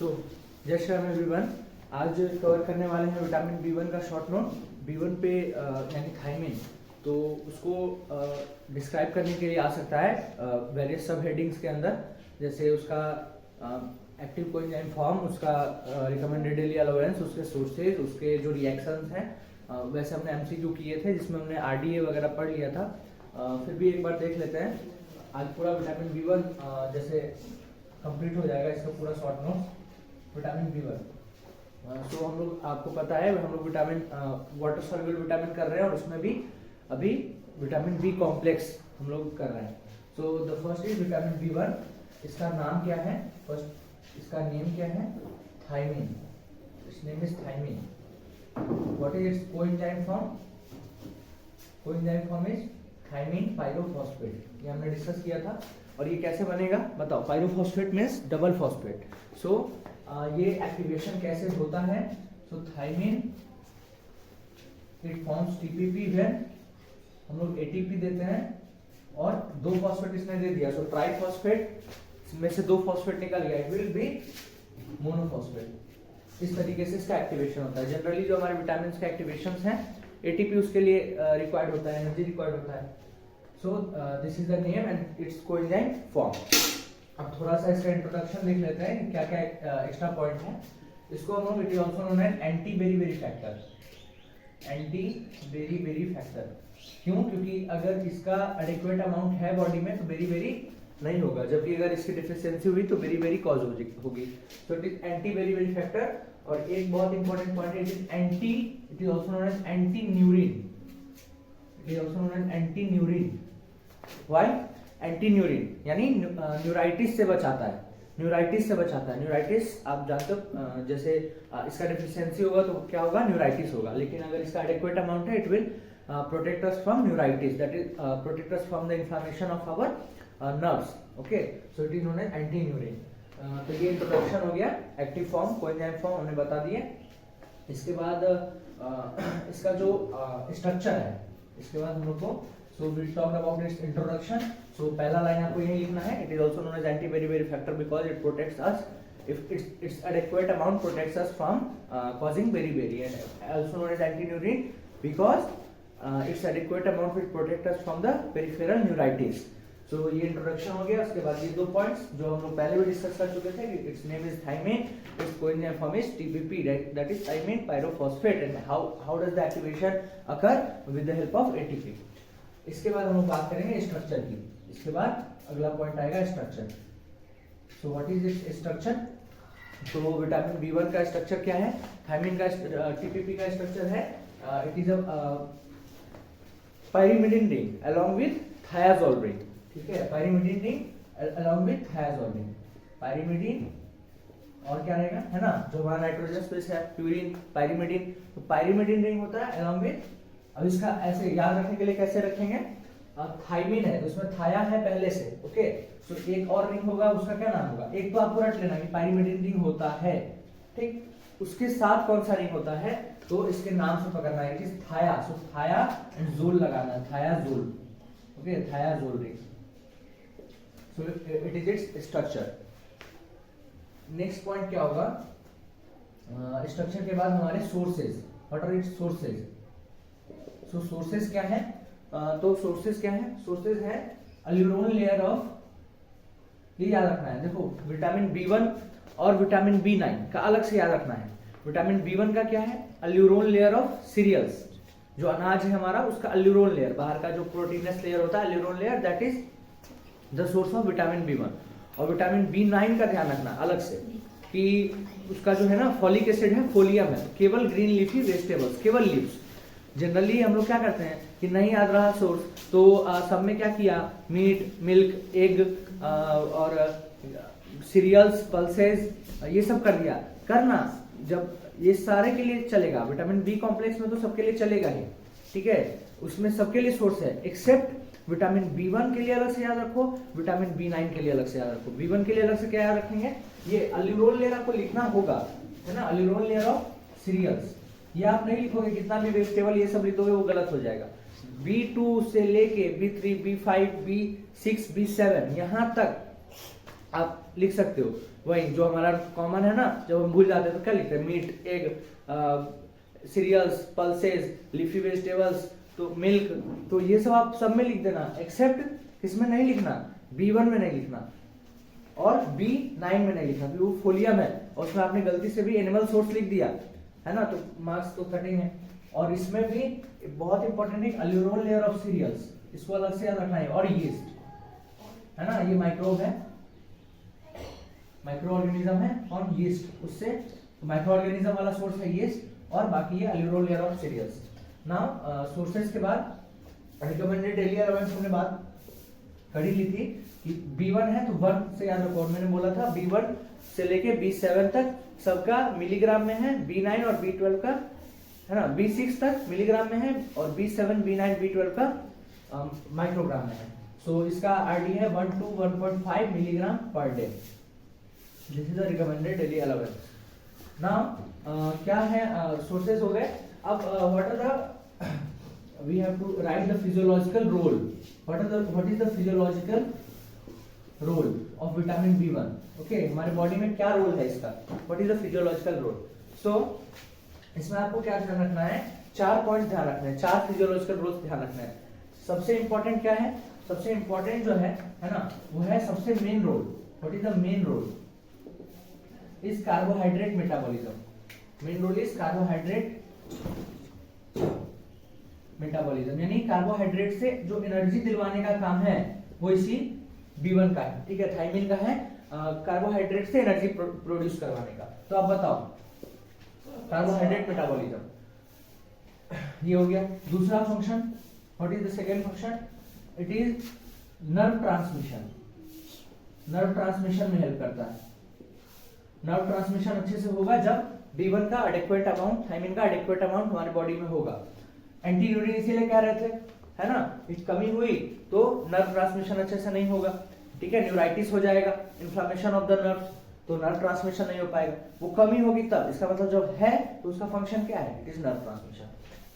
सो जय श्री राम एवरीवन। आज कवर करने वाले हैं विटामिन बी1 का शॉर्ट नोट। बी1 पे यानी थायमिन, तो उसको डिस्क्राइब करने के लिए आ सकता है वेरियस सब हेडिंग्स के अंदर, जैसे उसका एक्टिव कोएंजाइम फॉर्म, उसका रिकमेंडेड डेली अलाउंस, उसके सोर्सेज, उसके जो रिएक्शंस हैं। वैसे हमने एमसीक्यू किए थे जिसमें हमने आरडीए वगैरह पढ़ लिया था, फिर भी एक बार देख लेते हैं। आज पूरा विटामिन बी1 जैसे कंप्लीट हो जाएगा इसका पूरा शॉर्ट नोट विटामिन बी1। सो हम लोग, आपको पता है हम लोग विटामिन वाटर सॉल्युबल विटामिन कर रहे हैं और उसमें भी अभी विटामिन बी कॉम्प्लेक्स हम लोग कर रहे हैं। So the first is vitamin B one. इसका नाम क्या है? फर्स्ट इसका नेम क्या है? Thiamine. Its name is thiamine. What is its coenzyme form? Coenzyme form is thiamine pyrophosphate. ये हमने डिस्कस किया था। और ये कैसे बनेगा बताओ? Pyrophosphate means double phosphate. So ये एक्टिवेशन कैसे होता है? So thiamine it forms TPP when हम लोग एटीपी देते हैं और दो फॉस्फेट इसने दे दिया, सो ट्राइफॉस्फेट में से दो फॉस्फेट निकल गया, इट विल बी मोनोफॉस्फेट। इस तरीके से इसका एक्टिवेशन होता है। जनरली जो हमारे विटामिन के एक्टिवेशन हैं, एटीपी उसके लिए रिक्वायर्ड होता है, एनर्जी रिक्वायर्ड होता है। So this is the name and it's coenzyme form. अब थोड़ा सा इसका इंट्रोडक्शन देख लेते हैं, क्या क्या एक्स्ट्रा पॉइंट है। इसको हम लोग, it is also known as anti berry factor. Anti berry factor क्यों? क्योंकि अगर इसका एडिक्वेट अमाउंट है बॉडी में तो बेरी नहीं होगा, जबकि अगर इसकी डिफिशियंसी हुई तो बेरी कॉज होगी। So it is anti berry factor. और एक बहुत इंपॉर्टेंट पॉइंट है, it is also known as anti neurin. It is also known as anti neurin. Why? Anti neurin यानी न्यूराइटिस से बचाता है। न्यूराइटिस से बचाता है। न्यूराइटिस आप जानते हो, जैसे इसका डिफिशियंसी होगा तो क्या होगा? न्यूराइटिस होगा। लेकिन अगर इसका एडिक्वेट अमाउंट है, it will protect us from neuritis, that is protect us from the inflammation of our nerves. Okay, so it is known as anti neurin. तो ये इंट्रोडक्शन हो गया। एक्टिव फॉर्म, कोएंजाइम फॉर्म हमने बता दिए। इसके बाद इसका जो स्ट्रक्चर है, इसके बाद हम लोग को, so we talked about its introduction. So पहला लाइन आपको यही लिखना है, it is also known as anti berry factor because it protects us, if its adequate amount protects us from causing beriberi, and also known as anti neurin because its adequate amount will protect us from the peripheral neuritis. So ये introduction हो गया। उसके बाद ये दो points जो हम लोग पहले भी डिस्कस कर चुके थे, its name is thiamine, its coenzyme form is TPP, that is thiamine pyrophosphate, and how does the activation occur with the help of ATP. इसके बाद हम लोग बात करेंगे स्ट्रक्चर की। इसके बाद अगला पॉइंट आएगा structure. So what is its structure? तो विटामिन बी1 का स्ट्रक्चर क्या है? थायमिन का टीपीपी का स्ट्रक्चर है, it is a pyrimidine ring along with थायाजोल ring. ठीक है, pyrimidine ring along with थायाजोल ring. Pyrimidine और क्या रहेगा, है ना, जो हमारा नाइट्रोजन स्पेस है, प्यूरिन, पायरिमिडिन। तो पायरिमिडिन रिंग होता है अलोंग विद, अब इसका ऐसे याद रखने के लिए कैसे रखेंगे? थायमिन है तो उसमें थाया है पहले से, ओके। तो एक और रिंग होगा, उसका क्या नाम होगा? एक तो आपको रट लेना कि पायरिमिडिन रिंग होता है, ठीक। उसके साथ कौन सा रिंग होता है तो इसके नाम से पकड़ना है, इट इज थाया। सो थाया एंड जोल लगाना है, thiazole, okay, thiazole ring. So it is its structure. Next point क्या होगा? स्ट्रक्चर के बाद हमारे sources. What are its sources? So sources क्या है? तो सोर्सेज क्या है? सोर्सेज है अल्यूरोन लेयर ऑफ, ये याद रखना है। देखो, विटामिन बी1 और विटामिन बी9 का अलग से याद रखना है। विटामिन बी1 का क्या है? अल्यूरोन लेयर ऑफ सीरियल्स, जो अनाज है हमारा उसका अल्यूरोन लेयर, बाहर का जो प्रोटीनस लेयर होता है, aleurone layer, that is the source of vitamin B1. और विटामिन बी9 का ध्यान रखना अलग से कि उसका जो है ना, फॉलिक एसिड है, फोलियम है, केवल ग्रीन लीफी वेजिटेबल्स, केवल लीव्स। जनरली हम लोग क्या करते हैं कि नहीं याद रहा सोर्स तो सब में क्या किया, मीट, मिल्क, एग और सीरियल्स, पल्सेस, ये सब कर दिया। करना जब ये सारे के लिए चलेगा, विटामिन बी कॉम्प्लेक्स में तो सबके लिए चलेगा ही, ठीक है, उसमें सबके लिए सोर्स है, एक्सेप्ट विटामिन बी1 के लिए अलग से याद रखो, विटामिन बी9 के लिए अलग से याद रखो। बी1 के लिए अलग से क्या याद रखेंगे? ये अल्यूरोन लेयर आपको लिखना होगा, है ना, अल्यूरोन लेयर ऑफ सीरियल्स। ये आप नहीं लिखोगे, कितना भी वेजिटेबल ये सब लिखोगे वो गलत हो जाएगा। B2 से लेके B3, B5, B6, B7 यहां तक आप लिख सकते हो। वही जो हमारा कॉमन है ना, जब हम भूल जाते हैं तो क्या लिखते हैं, meat, egg, cereals, pulses, leafy vegetables, तो मिल्क, तो ये सब आप सब में लिख देना, एक्सेप्ट किसमें नहीं लिखना, B1 में नहीं लिखना और B9 में नहीं लिखना, क्योंकि वो फोलियम है और उसमें आपने गलती से भी एनिमल सोर्स लिख दिया है ना, तो मार्क्स तो कटेंगे। और इसमें भी बहुत इंपॉर्टेंट है अल्यूरोल लेयर ऑफ सीरियल्स, इसको अलग से याद रखना है। और यीस्ट है ना, ये माइक्रोब है, माइक्रो ऑर्गेनिज्म है, और यीस्ट, उससे माइक्रो ऑर्गेनिज्म वाला सोर्स है यीस्ट, और बाकी ये aleurone layer of cereals. Now sources के बाद रिकमेंडेड डेली अलाउंस हमने बात कड़ी ली थी कि B1 है तो 1 से याद रखो, मैंने बोला था B1 से लेके B7 तक सबका मिलीग्राम में है, B9 और B12 का है ना, B6 तक मिलीग्राम में है, और B7, B9, B12 का माइक्रोग्राम में है। सो इसका RD है 1 to 1.5 milligram per day. This is the recommended daily allowance. Now क्या है, सोर्सेज हो गए। अब what are the, we have to write the physiological role. What is the physiological role of vitamin B1? Okay, हमारे body में क्या role है इसका, what is the physiological role? So इसमें आपको क्या ध्यान रखना है, 4 पॉइंट ध्यान रखना है, 4 फिजियोलॉजिकल रोल्स ध्यान रखना है। सबसे इंपॉर्टेंट क्या है, सबसे इंपॉर्टेंट जो है ना, वो है सबसे main role. What is the main role? Is carbohydrate metabolism. Main role is carbohydrate metabolism, यानी कार्बोहाइड्रेट से जो एनर्जी दिलवाने का काम है वो इसी B1 का है, ठीक है, थायमिन का है, कार्बोहाइड्रेट से एनर्जी प्रोड्यूस करवाने का। तो आप बताओ, कार्बोहाइड्रेट मेटाबॉलिज्म ये हो गया। दूसरा function, what is the second function? It is nerve transmission. Nerve transmission में हेल्प करता है। नर्व ट्रांसमिशन अच्छे से होगा जब B1 का एडेक्वेट अमाउंट, थायमिन का एडेक्वेट अमाउंट हमारे बॉडी में होगा। एंटी न्यूरिन इसीलिए कह रहे थे, है ना, कमी हुई तो नर्व ट्रांसमिशन अच्छे से नहीं होगा, ठीक है, न्यूराइटिस हो जाएगा, इन्फ्लेमेशन ऑफ द नर्व, तो नर्व ट्रांसमिशन नहीं हो पाएगा, वो कमी होगी तब। इसका मतलब जब है तो उसका फंक्शन क्या है, इट इज नर्व ट्रांसमिशन।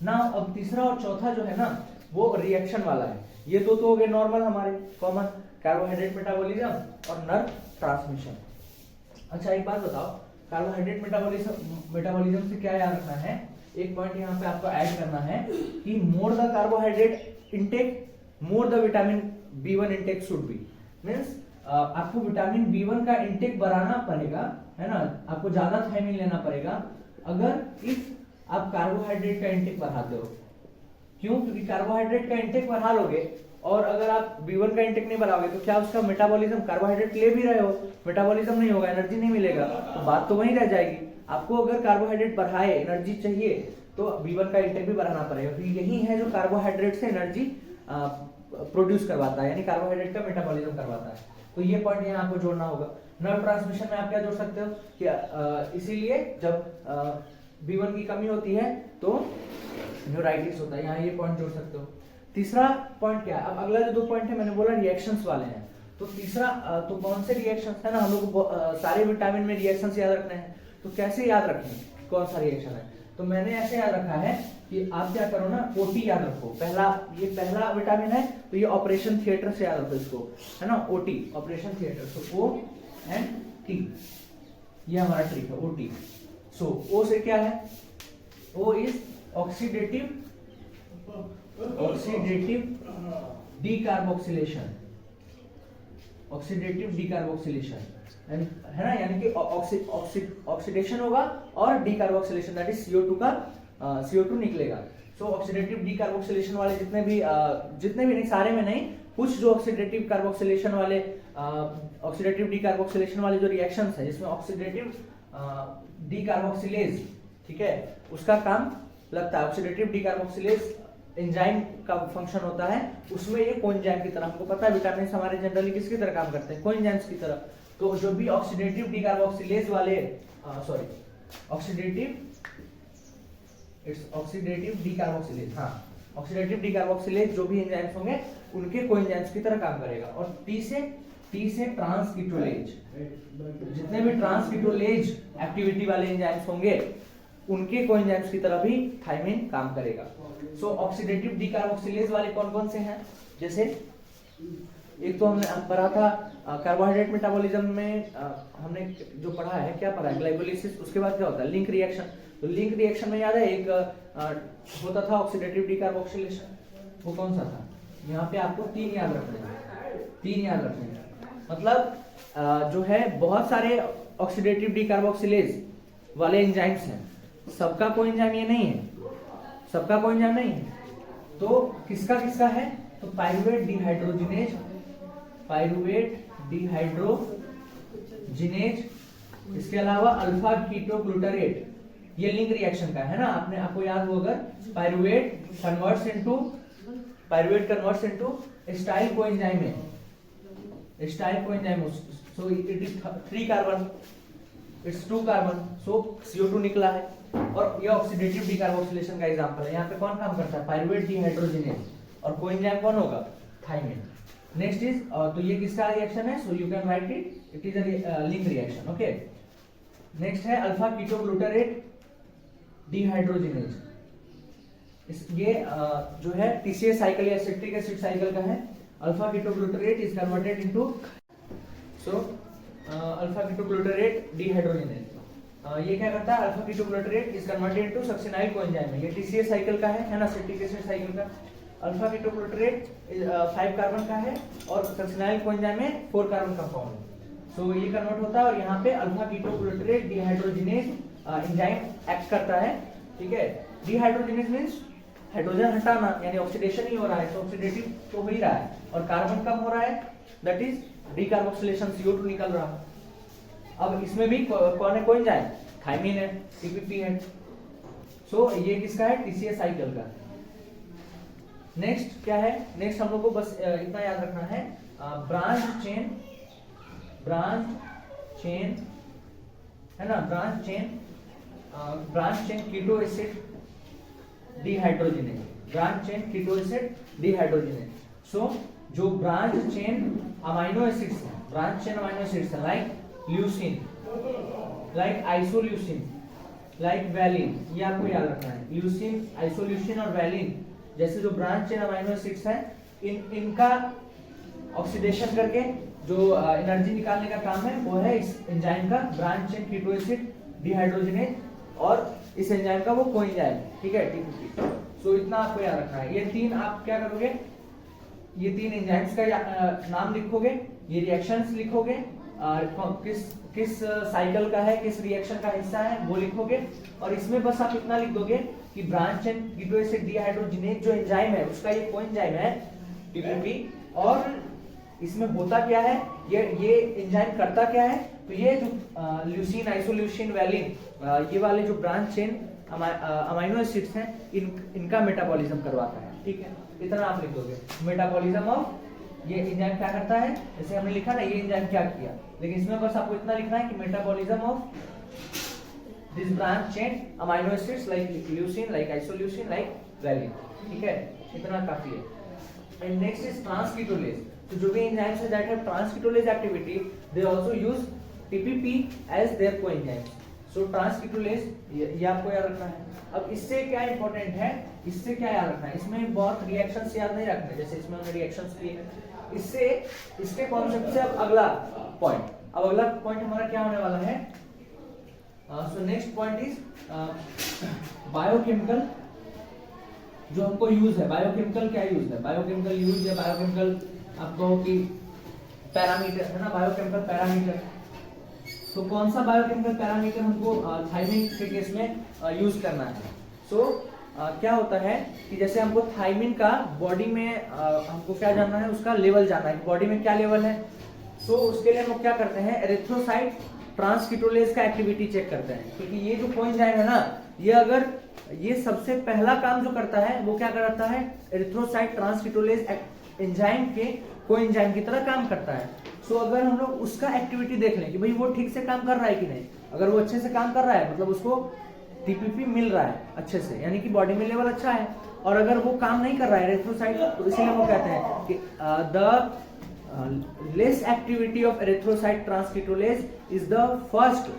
ना अब तीसरा और चौथा जो है ना, वो रिएक्शन वाला है। ये दो तो हो गए नॉर्मल हमारे कॉमन, कार्बोहाइड्रेट मेटाबॉलिज्म और नर्व ट्रांसमिशन। अच्छा एक बात बताओ, कार्बोहाइड्रेट मेटाबॉलिज्म से क्या याद रखना है, एक पॉइंट यहाँ पे आपको ऐड करना है कि more the carbohydrate intake more the vitamin B1 intake should be. Means आपको विटामिन B1 का इनटेक बढ़ाना पड़ेगा, है ना, आपको ज्यादा थायमिन लेना पड़ेगा अगर इफ आप कार्बोहाइड्रेट का इनटेक बढ़ाते हो। क्यों? क्योंकि कार्बोहाइड्रेट का इनटेक बढ़ा लोगे और अगर आप B1 का इनटेक नहीं बढ़ाओगे तो क्या उसका मेटाबॉलिज्म, कार्बोहाइड्रेट ले भी रहे हो, मेटाबॉलिज्म नहीं होगा, एनर्जी नहीं मिलेगा, तो बात तो वहीं रह जाएगी। आपको अगर कार्बोहाइड्रेट बढ़ाए, एनर्जी चाहिए, तो B1 का इंटेक भी बढ़ाना पड़ेगा, क्योंकि यही है जो कार्बोहाइड्रेट से एनर्जी प्रोड्यूस करवाता है, यानी कार्बोहाइड्रेट का मेटाबॉलिज्म करवाता है। तो ये पॉइंट यहाँ आपको जोड़ना होगा। नर्व ट्रांसमिशन में आप क्या जोड़ सकते हो कि इसीलिए जब B1 की कमी होती है तो न्यूराइटिस होता है, यहाँ ये पॉइंट जोड़ सकते हो। तीसरा पॉइंट क्या है, अब अगला जो 2 पॉइंट है मैंने बोला रिएक्शंस वाले हैं, तो तीसरा तो कौन से रिएक्शंस है ना, हम लोग को सारे विटामिन में रिएक्शंस याद रखने हैं, तो कैसे याद रखें कौन सा रिएक्शन है, तो मैंने ऐसे याद रखा है कि आप क्या करो ना, OT याद रखो। ये पहला विटामिन है तो ये ऑपरेशन थिएटर से याद रखो इसको, है ना, OT ऑपरेशन थिएटर, तो O एंड T, ये हमारा ट्रिक है OT। सो O से क्या है, O is oxidative decarboxylation, oxidative decarboxylation है ना, यानी कि ऑक्सीडेशन होगा और डीकार्बोक्सिलेशन, दैट इज CO2 निकलेगा। सो ऑक्सीडेटिव डीकार्बोक्सिलेशन वाले जितने भी नहीं, सारे में नहीं, कुछ जो ऑक्सीडेटिव कार्बोक्सिलेशन वाले ऑक्सीडेटिव डीकार्बोक्सिलेशन वाले जो रिएक्शंस है जिसमें ऑक्सीडेटिव डीकार्बोक्सिलेज, ठीक है, उसका काम लगता है। ऑक्सीडेटिव डीकार्बोक्सिलेज एंजाइम का फंक्शन होता है, उसमें ये कोएंजाइम की तरह, हमको पता है विटामिन हमारे जनरली किसकी तरह काम करते हैं, कोएंजाइम्स की तरह। तो जो भी ऑक्सीडेटिव डीकार्बोक्सिलेज वाले ऑक्सीडेटिव डीकार्बोक्सिलेज, हाँ, ऑक्सीडेटिव डीकार्बोक्सिलेज जो भी एंजाइम्स होंगे उनके कोएंजाइम्स की तरह काम करेगा। और टी से ट्रांसकीटोलेज, जितने भी ट्रांसकीटोलेज एक्टिविटी वाले एंजाइम्स होंगे उनके कोएंजाइम्स की तरह भी थायमिन काम करेगा। सो ऑक्सीडेटिव डीकार्बोक्सिलेज वाले कौन कौन से हैं, जैसे एक तो हमने पढ़ा था कार्बोहाइड्रेट मेटाबॉलिज्म में हमने जो पढ़ा है, क्या पढ़ा है, ग्लाइकोलाइसिस। उसके बाद क्या होता है, लिंक रिएक्शन। तो लिंक रिएक्शन में याद है एक होता था ऑक्सीडेटिव डिकार्बोक्सिलेशन, वो कौन सा था? यहाँ पे आपको 3 याद रखने हैं, 3 याद रखने हैं। मतलब जो है बहुत सारे ऑक्सीडेटिव डिकार्बोक्सिलेज वाले एंजाइम्स हैं, सबका कोई एंजाइम ये नहीं है, सबका कोई एंजाइम नहीं है। तो किसका किसका है? तो पाइरुवेट डिहाइड्रोजिनेज, पाइरुवेट डिहाइड्रोजिनेज, इसके अलावा अल्फा कीटोग्लूटारेट, ये लिंक रिएक्शन का है ना। आपको याद हो, अगर pyruvate converts into acetyl coenzyme है, acetyl coenzyme, so it is 3 carbon, it's 2 carbon, so CO2 निकला है। और ये ऑक्सीडेटिव डिकार्बोक्सिलेशन का एग्जांपल है। यहाँ पे कौन काम करता है? पाइरुवेट डिहाइड्रोजिनेज, और कोएंजाइम कौन होगा? थाइमिन। नेक्स्ट इज तो ये किसका रिएक्शन है? So you can write it is a link reaction. Okay, next है अल्फा कीटोग्लूटारेट डिहाइड्रोजिनेज। ये जो है TCA साइकिल या सिट्रिक एसिड साइकिल का है। Alpha ketoglutarate is converted into alpha ketoglutarate dehydrogenase. ये क्या करता है? Alpha ketoglutarate is converted into succinyl coenzyme है। ये TCA साइकिल का है ना, सिट्रिक एसिड साइकिल का। अल्फा कीटोग्लूटारेट 5 कार्बन का है और सक्सिनाइल कोएंजाइम में 4 कार्बन कंपाउंड है। सो ये कन्वर्ट होता है और यहाँ पे alpha ketoglutarate dehydrogenase enzyme act करता है। ठीक है, डिहाइड्रोजिनेज मींस हाइड्रोजन हटाना, यानी ऑक्सीडेशन ही हो रहा है, तो ऑक्सीडेटिव तो हो ही रहा है और कार्बन कम हो रहा है, दैट इज डिकार्बोक्सिलेशन, CO2 निकल रहा है। अब इसमें भी कौन है कोएंजाइम? थाइमिन है, TPP है। सो ये किसका है? TCA साइकिल का। नेक्स्ट क्या है? नेक्स्ट हम लोग को बस इतना याद रखना है, ब्रांच चेन है ना, branch chain keto acid dehydrogenase, branch chain keto acid dehydrogenase. So जो ब्रांच चेन अमाइनो एसिड्स हैं, ब्रांच चेन अमाइनो एसिड्स हैं, like leucine, like isoleucine, like valine, ये आपको याद रखना है। ल्यूसीन, आइसोल्यूसिन और वैलिन जैसे जो ब्रांच चेन अमाइनो एसिड्स हैं, इनका ऑक्सीडेशन करके जो एनर्जी निकालने का काम है वो है इस एंजाइम का, branch chain keto acid dehydrogenase, और इस एंजाइम का वो कोएंजाइम, ठीक है, TPP। सो इतना आपको याद रखना है। ये 3 आप क्या करोगे, ये 3 एंजाइम्स का नाम लिखोगे, ये रिएक्शंस लिखोगे, किस साइकिल का है, किस रिएक्शन का हिस्सा है वो लिखोगे, और इसमें बस आप इतना लिख दोगे कि branch chain keto acid dehydrogenase जो एंजाइम है उसका ये कोएंजाइम है TPP। और इसमें होता क्या है, ये एंजाइम करता क्या है, तो ये जो ल्यूसीन, आइसोल्यूसिन, वैलिन, ये वाले जो ब्रांच चेन अमाइनो एसिड्स हैं, इनका मेटाबॉलिज्म करवाता है। ठीक है, इतना आप लिख दोगे, मेटाबॉलिज्म ऑफ, ये एंजाइम क्या करता है, जैसे हमने लिखा ना ये एंजाइम क्या किया, लेकिन इसमें बस आपको इतना लिखना है कि metabolism of this branch chain amino acids like leucine, like isoleucine, like valine. ठीक है, इतना काफी है। And next is transketolase. तो जो भी एंजाइम्स है that have transketolase activity, they also use TPP as their coenzyme. So transketolase ये आपको याद रखना है। अब इससे क्या इंपॉर्टेंट है, इससे क्या याद रखना है, इसमें बहुत रिएक्शंस याद नहीं रखने, जैसे इसमें हमने रिएक्शंस किए, इससे इसके कॉन्सेप्ट से अब अगला पॉइंट, अब अगला पॉइंट हमारा क्या होने वाला है। So next point is biochemical, जो हमको यूज है, बायोकेमिकल क्या यूज है, बायोकेमिकल यूज या बायोकेमिकल आपको कि पैरामीटर है ना, बायोकेमिकल पैरामीटर। तो कौन सा बायोकेमिकल पैरामीटर हमको थायमिन के केस में यूज करना है। सो क्या होता है कि जैसे हमको थायमिन का बॉडी में हमको क्या जानना है, उसका लेवल जानना है, बॉडी में क्या लेवल है। सो उसके लिए हम लोग क्या करते हैं, एरिथ्रोसाइट ट्रांसकीटोलेज का एक्टिविटी चेक करते हैं, क्योंकि ये जो कोएंजाइम है ना, ये अगर ये सबसे पहला काम जो करता है वो क्या करता है, एरिथ्रोसाइट ट्रांसकीटोलेज एंजाइम के कोएंजाइम की तरह काम करता है। सो अगर हम लोग उसका एक्टिविटी देख लें कि भाई वो ठीक से काम कर रहा है कि नहीं, अगर वो अच्छे से काम कर रहा है मतलब उसको TPP मिल रहा है अच्छे से, यानी कि बॉडी में लेवल अच्छा है। और अगर वो काम नहीं कर रहा है एरिथ्रोसाइट, तो इसीलिए वो कहते हैं कि the less activity of erythrocyte transketolase is the first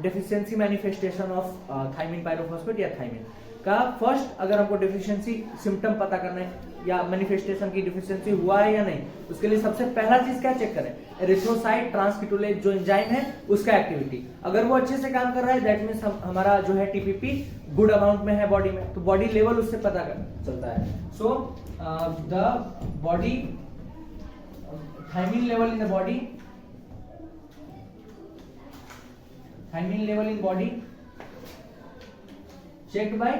deficiency manifestation of thiamine pyrophosphate या थायमिन। का फर्स्ट अगर हमको डिफिशियंसी सिम्टम पता करना है या मैनिफेस्टेशन की डिफिशियंसी हुआ है या नहीं, उसके लिए सबसे पहला चीज क्या चेक करें, एरिथ्रोसाइट ट्रांसकीटोलेज जो एंजाइम है उसका एक्टिविटी। अगर वो अच्छे से काम कर रहा है दैट मींस हमारा जो है टीपीपी गुड अमाउंट में है बॉडी में, तो बॉडी लेवल उससे पता चलता है। So the body thiamine level in the body, thiamine level in body checked by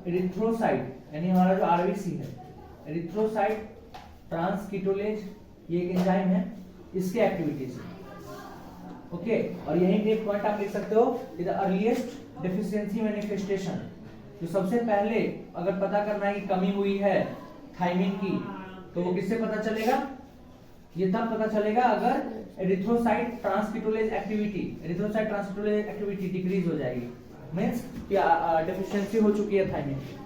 erythrocyte, यानी हमारा जो आरबीसी है एरिथ्रोसाइट ट्रांसकीटोलेज, ये एक एंजाइम है, इसके एक्टिविटी से। ओके, और यहीं पे एक पॉइंट आप लिख सकते हो, द अर्लीस्ट डेफिशिएंसी मैनिफेस्टेशन, जो सबसे पहले अगर पता करना है कि कमी हुई है थायमिन की, तो वो किससे पता चलेगा, ये तब पता चलेगा अगर एरिथ्रोसाइट ट्रांसकीटोलेज एक्टिविटी डिक्रीज हो जाएगी, मींस कि डेफिशिएंसी हो चुकी है थायमिन की।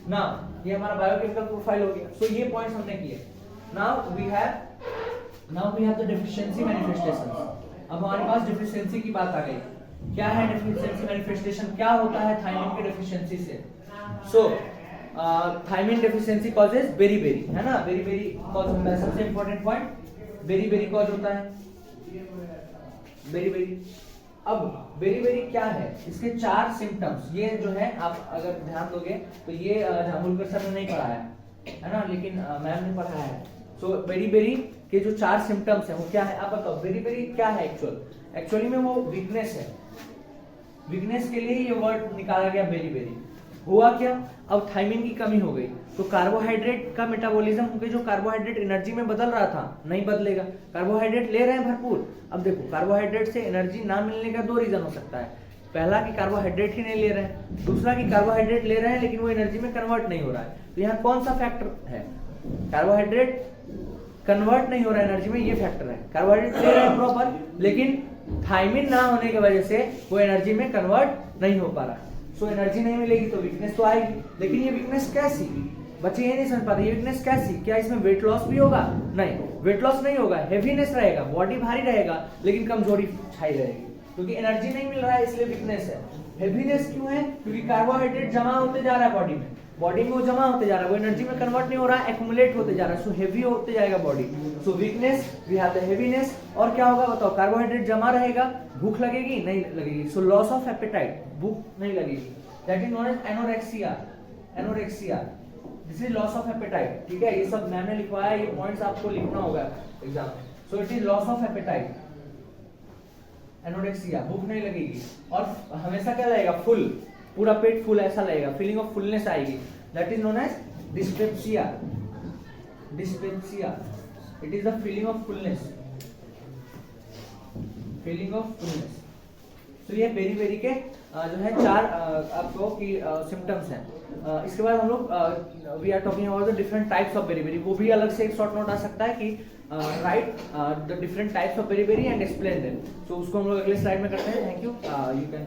नाउ ये हमारा बायोकेमिकल प्रोफाइल हो गया। सो ये पॉइंट्स हमने किए। Now we have the deficiency manifestations. अब हमारे पास डेफिशिएंसी की बात आ गई। क्या है डेफिशिएंसी मैनिफेस्टेशन, क्या होता है थायमिन के डेफिशिएंसी से। सो थायमिन डेफिशिएंसी कॉजेज बेरी-बेरी, है ना, बेरी-बेरी कॉज होता है। सबसे इंपॉर्टेंट पॉइंट बेरी-बेरी कॉज होता है, बेरी-बेरी। अब बेरी-बेरी क्या है, इसके 4 सिम्टम्स, ये जो है आप अगर ध्यान दोगे तो ये जामुलकर सर ने नहीं पढ़ाया है ना, लेकिन मैम ने पढ़ाया है। सो बेरी-बेरी के जो 4 सिम्टम्स हैं वो क्या है, आप बताओ। बेरी-बेरी क्या है एक्चुअली में वो वीकनेस है, वीकनेस के लिए ये वर्ड निकाला गया बेरी-बेरी। हुआ क्या, अब थायमिन की कमी हो गई तो कार्बोहाइड्रेट का मेटाबॉलिज्म होकर जो कार्बोहाइड्रेट एनर्जी में बदल रहा था नहीं बदलेगा। कार्बोहाइड्रेट ले रहे हैं भरपूर। अब देखो कार्बोहाइड्रेट से एनर्जी ना मिलने का 2 रीजन हो सकता है। पहला कि कार्बोहाइड्रेट ही नहीं ले रहे हैं, दूसरा कि कार्बोहाइड्रेट ले रहे हैं लेकिन वो एनर्जी में कन्वर्ट नहीं हो रहा है। तो यहाँ कौन सा फैक्टर है, कार्बोहाइड्रेट कन्वर्ट नहीं हो रहा है एनर्जी में, ये फैक्टर है। कार्बोहाइड्रेट ले रहे हैं प्रॉपर, लेकिन थायमिन ना होने की वजह से वो एनर्जी में कन्वर्ट नहीं हो पा रहा। सो एनर्जी नहीं मिलेगी तो वीकनेस तो आएगी। लेकिन ये वीकनेस कैसी, बच्चे ये नहीं समझ पाते, ये वीकनेस कैसी, क्या इसमें वेट लॉस भी होगा, नहीं वेट लॉस नहीं होगा, हेवीनेस रहेगा, बॉडी भारी रहेगा लेकिन कमजोरी छाई रहेगी, क्योंकि एनर्जी नहीं मिल रहा है इसलिए वीकनेस है। हेवीनेस क्यों है, क्योंकि कार्बोहाइड्रेट जमा होते जा रहा है बॉडी में वो जमा होते जा रहा है, वो एनर्जी में कन्वर्ट नहीं हो रहा है, एक्युमुलेट होते जा रहा है, सो हेवी होते जाएगा body. So weakness, we have the heaviness. और क्या होगा बताओ, कार्बोहाइड्रेट जमा रहेगा, भूख लगेगी नहीं लगेगी, सो लॉस ऑफ एपेटाइट, भूख नहीं लगेगी, that is known as anorexia. This is loss of appetite. ठीक है, ये सब मैंने लिखवाया, ये पॉइंट्स आपको लिखना होगा एग्जाम में। सो it is loss of apatite, anorexia, भूख नहीं लगेगी, और हमेशा क्या लगेगा, फुल, पूरा पेट फुल ऐसा लगेगा, फीलिंग ऑफ फुलनेस आएगी, that is known as dyspepsia. It is the feeling of fullness, तो ये बेरी-बेरी के जो है 4 आपको की सिम्टम्स हैं। इसके बाद हम लोग we are talking about the different types of beriberi, वो भी अलग से एक शॉर्ट नोट आ सकता है कि write the different types of beriberi and explain them. सो उसको हम लोग अगले स्लाइड में करते हैं। Thank you, you can